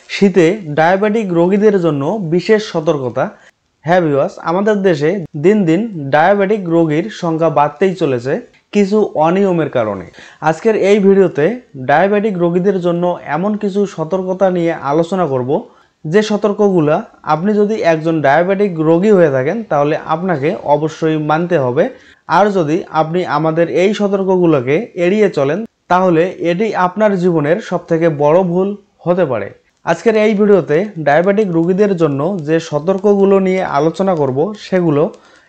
শীতে ডায়াবেটিক রোগীদের জন্য বিশেষ সতর্কতা। হ্যাঁ ভিউয়ার্স, আমাদের দেশে দিন দিন ডায়াবেটিক রোগীর সংখ্যা বাড়তেই চলেছে কিছু অনিয়মের কারণে। আজকের এই ভিডিওতে ডায়াবেটিক রোগীদের জন্য এমন কিছু সতর্কতা নিয়ে আলোচনা করব, যে সতর্কগুলো আপনি যদি একজন ডায়াবেটিক রোগী হয়ে থাকেন তাহলে আপনাকে অবশ্যই মানতে হবে। আর যদি আপনি আমাদের এই সতর্কগুলোকে এড়িয়ে চলেন তাহলে এটি আপনার জীবনের সবথেকে বড় ভুল হতে পারে। আজকের এই ভিডিওতে ডায়াবেটিক রোগীদের জন্য যে সতর্কগুলো নিয়ে আলোচনা করব সেগুলো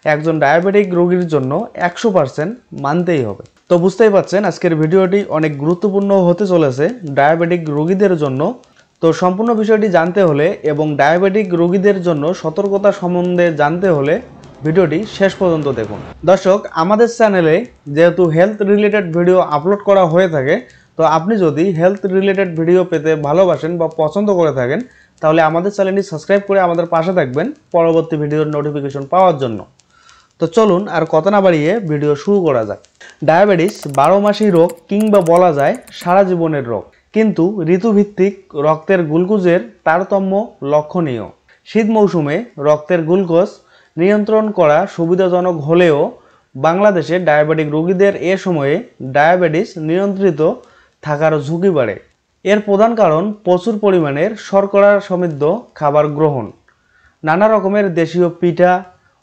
একজন ডায়াবেটিক রোগীর জন্য 100% মানতেই হবে। তো বুঝতেই পারছেন আজকের ভিডিওটি অনেক গুরুত্বপূর্ণ হতে চলেছে ডায়াবেটিক রোগীদের জন্য। তো সম্পূর্ণ বিষয়টি জানতে হলে এবং ডায়াবেটিক রোগীদের জন্য সতর্কতা সম্বন্ধে জানতে হলে ভিডিওটি শেষ পর্যন্ত দেখুন। দর্শক, আমাদের চ্যানেলে যেহেতু হেলথ রিলেটেড ভিডিও আপলোড করা হয়ে থাকে, তো আপনি যদি হেলথ রিলেটেড ভিডিও পেতে ভালোবাসেন বা পছন্দ করে থাকেন তাহলে আমাদের চ্যানেলটি সাবস্ক্রাইব করে আমাদের পাশে থাকবেন পরবর্তী ভিডিওর নোটিফিকেশন পাওয়ার জন্য। তো চলুন আর কথা না বাড়িয়ে ভিডিও শুরু করা যাক। ডায়াবেটিস 12 মাসি রোগ কিংবা বলা যায় সারা জীবনের রোগ, কিন্তু ঋতুভিত্তিক রক্তের গ্লুকোজের তারতম্য লক্ষণীয়। শীত মৌসুমে রক্তের গ্লুকোজ নিয়ন্ত্রণ করা সুবিধাজনক হলেও বাংলাদেশে ডায়াবেটিক রোগীদের এ সময়ে ডায়াবেটিস নিয়ন্ত্রিত থাকার ঝুঁকি বাড়ে। এর প্রধান কারণ প্রচুর পরিমাণের শর্করা সমৃদ্ধ খাবার গ্রহণ, নানা রকমের দেশীয় পিঠা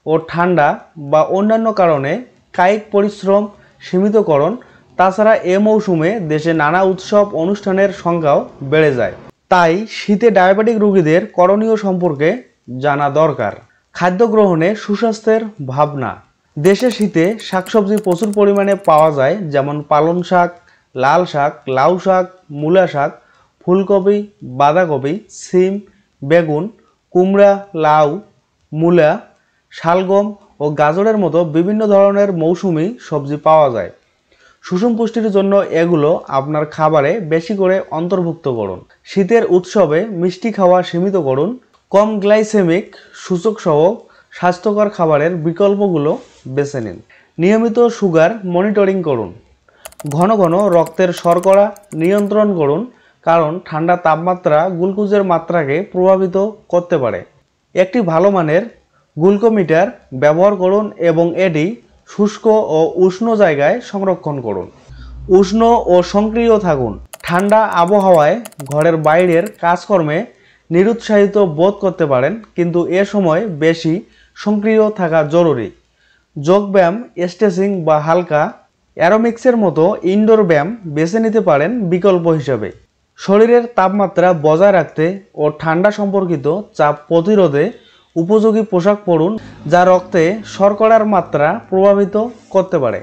ও ঠান্ডা বা অন্যান্য কারণে কায়িক পরিশ্রম সীমিতকরণ। তাছাড়া এ মৌসুমে দেশে নানা উৎসব অনুষ্ঠানের সংখ্যাও বেড়ে যায়। তাই শীতে ডায়াবেটিক রোগীদের করণীয় সম্পর্কে জানা দরকার। খাদ্য গ্রহণে সুস্বাস্থ্যের ভাবনা। দেশে শীতে শাকসবজি প্রচুর পরিমাণে পাওয়া যায়, যেমন পালং শাক, লাল শাক, লাউ শাক, মূলা শাক, ফুলকপি, বাঁধাকপি, সিম, বেগুন, কুমড়া, লাউ, মূলা, শালগম ও গাজরের মতো বিভিন্ন ধরনের মৌসুমি সবজি পাওয়া যায়। সুষম পুষ্টির জন্য এগুলো আপনার খাবারে বেশি করে অন্তর্ভুক্ত করুন। শীতের উৎসবে মিষ্টি খাওয়া সীমিত করুন। কম গ্লাইসেমিক সূচক সহ স্বাস্থ্যকর খাবারের বিকল্পগুলো বেছে নিন। নিয়মিত সুগার মনিটরিং করুন। ঘন ঘন রক্তের শর্করা নিয়ন্ত্রণ করুন, কারণ ঠান্ডা তাপমাত্রা গ্লুকোজের মাত্রাকে প্রভাবিত করতে পারে। একটি ভালো মানের গ্লুকোমিটার ব্যবহার করুন এবং এটি শুষ্ক ও উষ্ণ জায়গায় সংরক্ষণ করুন। উষ্ণ ও সক্রিয় থাকুন। ঠান্ডা আবহাওয়ায় ঘরের বাইরের কাজকর্মে নিরুৎসাহিত বোধ করতে পারেন, কিন্তু এ সময় বেশি সক্রিয় থাকা জরুরি। যোগব্যায়াম, স্ট্রেচিং বা হালকা অ্যারোবিক্সের মতো ইনডোর ব্যায়াম বেছে নিতে পারেন বিকল্প হিসেবে। শরীরের তাপমাত্রা বজায় রাখতে ও ঠান্ডা সম্পর্কিত চাপ প্রতিরোধে উপযোগী পোশাক পরুন, যা রক্তে শর্করার মাত্রা প্রভাবিত করতে পারে।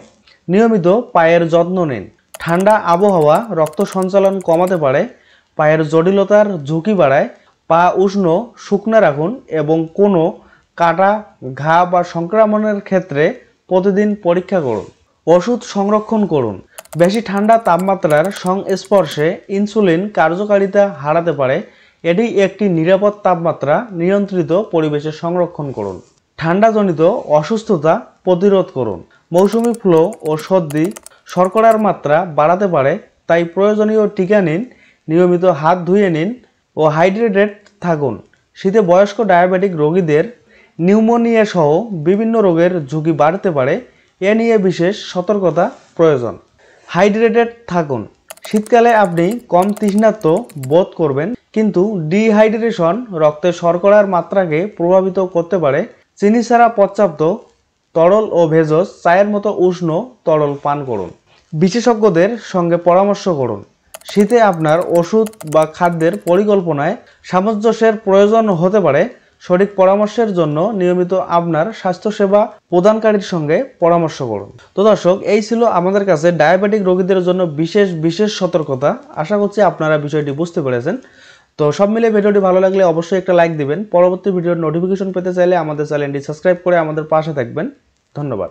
নিয়মিত পায়ের যত্ন নিন। ঠান্ডা আবহাওয়া রক্ত সঞ্চালন কমাতে পারে, পায়ের জটিলতার ঝুঁকি বাড়ায়। পা উষ্ণ শুকনো রাখুন এবং কোনো কাটা, ঘা বা সংক্রমণের ক্ষেত্রে প্রতিদিন পরীক্ষা করুন। ওষুধ সংরক্ষণ করুন। বেশি ঠান্ডা তাপমাত্রার সংস্পর্শে ইনসুলিন কার্যকারিতা হারাতে পারে। এটি একটি নিরাপদ তাপমাত্রা নিয়ন্ত্রিত পরিবেশে সংরক্ষণ করুন। ঠান্ডাজনিত অসুস্থতা প্রতিরোধ করুন। মৌসুমি ফ্লু ও সর্দি শর্করার মাত্রা বাড়াতে পারে, তাই প্রয়োজনীয় টিকা নিন। নিয়মিত হাত ধুয়ে নিন ও হাইড্রেটেড থাকুন। শীতে বয়স্ক ডায়াবেটিক রোগীদের নিউমোনিয়া সহ বিভিন্ন রোগের ঝুঁকি বাড়তে পারে, এ নিয়ে বিশেষ সতর্কতা প্রয়োজন। হাইড্রেটেড থাকুন। শীতকালে আপনি কম তৃষ্ণার্ত বোধ করবেন, কিন্তু ডিহাইড্রেশন রক্তে শর্করার মাত্রাকে প্রভাবিত করতে পারে। চিনি ছাড়া পর্যাপ্ত তরল ও ভেষজ চায়ের মতো উষ্ণ তরল পান করুন। বিশেষজ্ঞদের সঙ্গে পরামর্শ করুন। শীতে আপনার ওষুধ বা খাদ্যের পরিকল্পনায় সামঞ্জস্যের প্রয়োজন হতে পারে। সঠিক পরামর্শের জন্য নিয়মিত আপনার স্বাস্থ্যসেবা প্রদানকারীর সঙ্গে পরামর্শ করুন। তো দর্শক, এই ছিল আমাদের কাছে ডায়াবেটিক রোগীদের জন্য বিশেষ সতর্কতা। আশা করছি আপনারা বিষয়টি বুঝতে পেরেছেন। তো সব মিলে ভিডিওটি ভালো লাগলে অবশ্যই একটা লাইক দিবেন। পরবর্তী ভিডিওর নোটিফিকেশন পেতে চাইলে আমাদের চ্যানেলটি সাবস্ক্রাইব করে আমাদের পাশে থাকবেন। ধন্যবাদ।